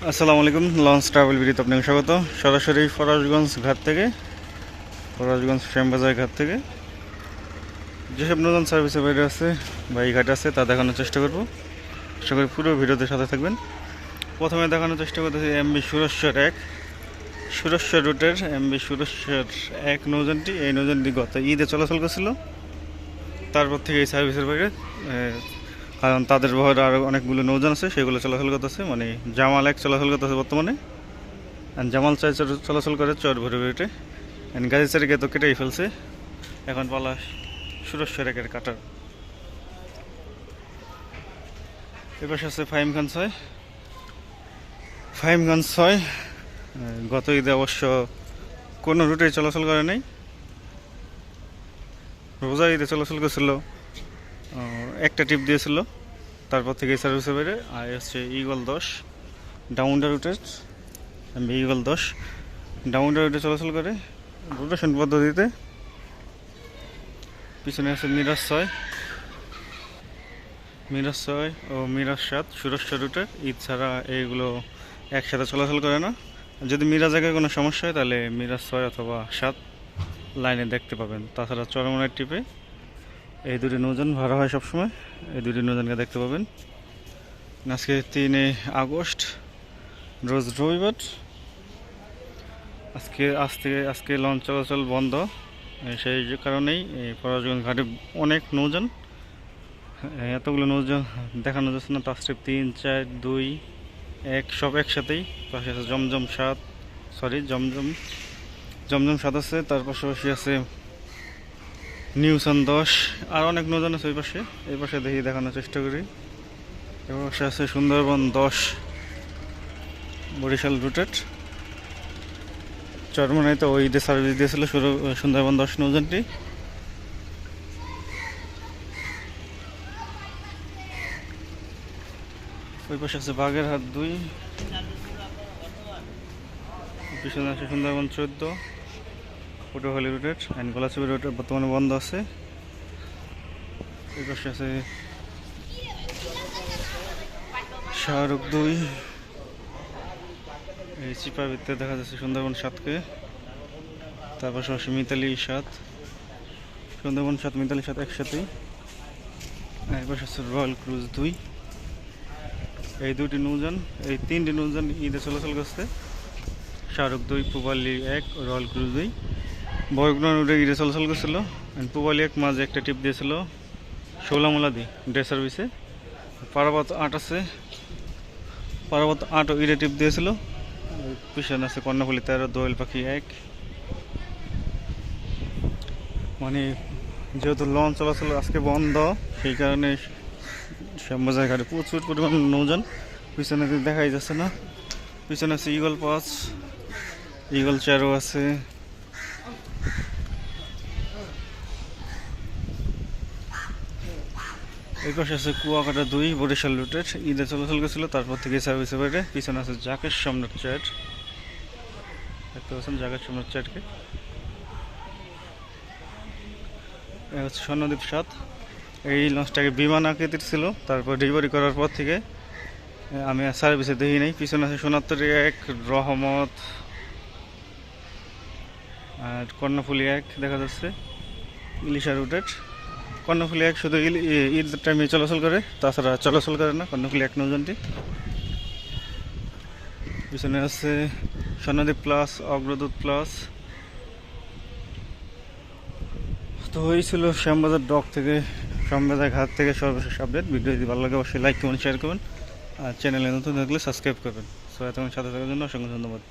আসসালামু আলাইকুম। Launch travel ভিডিওতে আপনাকে স্বাগত। সরাসরি ফরাজগঞ্জ ঘাট থেকে, ফরাজগঞ্জ শ্যামবাজার ঘাট থেকে যেসব নতুন সার্ভিসের বাইরে আছে বা এই ঘাটে আছে তা দেখানোর চেষ্টা করব। আশা করি পুরো ভিডিওতে সাথে থাকবেন। প্রথমে দেখানোর চেষ্টা করতেছি এমবি সুরেশ্বর এক, সুরেশ্বর রুটের এমবি সুরেশ্বর এক নৌযানটি। এই নৌযানটি গত ঈদে চলাচল করছিল, তারপর থেকে এই সার্ভিসের বাইরে, কারণ তাদের বহরে আরও অনেকগুলো নৌযান আছে, সেগুলো চলাচল করতেছে। মানে জামাল এক চলাচল করতেছে বর্তমানে, জামাল চাই চলাচল করে চর ভরে ভরে। গাড়ি চারিকে তো কেটেই ফেলছে, এখন পালা সুরেশ্বর একের কাটার। এবার আছে ফাহিমগঞ্জ ছয়। ফাহিমগঞ্জ ছয় গত ঈদে অবশ্য কোনো রুটেই চলাচল করে নাই, রোজা ঈদে চলাচল করছিল, একটা টিপ দিয়েছিল, তারপর থেকে সার্ভিসের বাইরে। আর হচ্ছে ইগল 10 ডাউন্ডার রুটের, ইগল 10 ডাউন্ডার রুটে চলাচল করে রোটেশন পদ্ধতিতে। পিছনে আছে মিরাজ 6, মিরাজ 6 ও মিরাজ 7 সুরেশ্বর রুটের। ঈদ ছাড়া এইগুলো একসাথে চলাচল করে না। যদি মিরাজ জায়গায় কোনো সমস্যা হয় তাহলে মিরাজ 6 অথবা 7 লাইনে দেখতে পাবেন। তাছাড়া চরমনের টিপে এই দুটি নৌযান ভাড়া হয় সবসময়, এই দুটি নৌযানকে দেখতে পাবেন। আজকে 3 আগস্ট, রোজ রবিবার। আজকে লঞ্চ চলাচল বন্ধ, সেই কারণেই এই ফরাজগঞ্জ ঘাটে অনেক নৌযান, এতগুলো নৌযান দেখানো যাচ্ছে না। তাস্ট্রিপ 3, 4, 2, 1 সব একসাথেই। পাশে আছে জমজম 7, জমজম 7 আছে। তার পাশাপাশি আছে নিউসন 10, আর অনেক নৌযান আছে ওই পাশে। এই পাশে দেখি দেখানোর চেষ্টা করি। এ পাশে আছে সুন্দরবন 10 বরিশাল রুটেড। চরমনাইতে ওই ঈদে সার্ভিস দিয়েছিল সুন্দরবন 10 নৌযানটি। ওই পাশে আছে বাগেরহাট 2, পিছনে আছে সুন্দরবন 14 পটুয়াখালী রুটের। অ্যান্ড গলাচিপা রুটে বর্তমানে বন্ধ আছে। ওই পাশে আছে শাহরুখ 2। এই চিপার ভিতরে দেখা যাচ্ছে সুন্দরবন 7কে। তার পাশাপাশি মিতালি 7, সুন্দরবন 7 মিতালি 7 একসাথেই। এই পাশে আছে রয়্যাল ক্রুজ 2। এই দুটি নৌযান, এই 3টি নৌযান ঈদে চলাচল করছে। শাহরুখ 2, পুবালি 1, রয়্যাল ক্রুজ 2। বরগুনা রুটে ঈদে চলাচল করছিল। পুবালি 1 মাঝে একটা টিপ দিয়েছিল শৌলামোলাদি ডে সার্ভিসে। পারাবত 8 আছে, পারাবত 8ও ঈদে টিপ দিয়েছিল। পিছনে আছে কর্ণফুলি 13, দোয়েল পাখি 1। মানে যেহেতু লঞ্চ চলাচল আজকে বন্ধ, সেই কারণে শ্যামবাজার ঘাটে প্রচুর পরিমাণ নৌযান। পিছনে দেখাই যাচ্ছে না, পিছনে আছে ইগল 5, ইগল 4ও আছে। এই পাশে আছে কুয়াকাটা 2 বরিশাল রুটের, ঈদে চলাচল করছিল, তারপর থেকে সার্ভিসের বাইরে। পিছনে আছে জাকের সম্রাট 4, দেখতে পাচ্ছেন জাকের সম্রাট 4কে। হচ্ছে স্বর্ণদ্বীপ 7। এই লঞ্চটাকে বিমান আকৃতির ছিল, তারপর ডেলিভারি করার পর থেকে আমি সার্ভিসে দেখি নাই। পিছনে আছে সোনাত্তরি 1, রহমত আর কর্ণফুলি 1 দেখা যাচ্ছে ইলিশা রুটের। কর্ণফুলি 1 শুধু ঈদ টাইমে চলাচল করে, তাছাড়া চলাচল করে না কর্ণফুলি 1 নৌযানটি। পিছনে আছে স্বর্ণদ্বীপ প্লাস, অগ্রদূত প্লাস। তো এই ছিল শ্যামবাজার ডক থেকে, শ্যামবাজার ঘাট থেকে সর্বশেষ আপডেট। ভিডিও যদি ভালো লাগে অবশ্যই লাইক করবেন, শেয়ার করবেন, আর চ্যানেলে নতুন থাকলে সাবস্ক্রাইব করবেন। সো এতক্ষণ সাথে থাকার জন্য অসংখ্য ধন্যবাদ।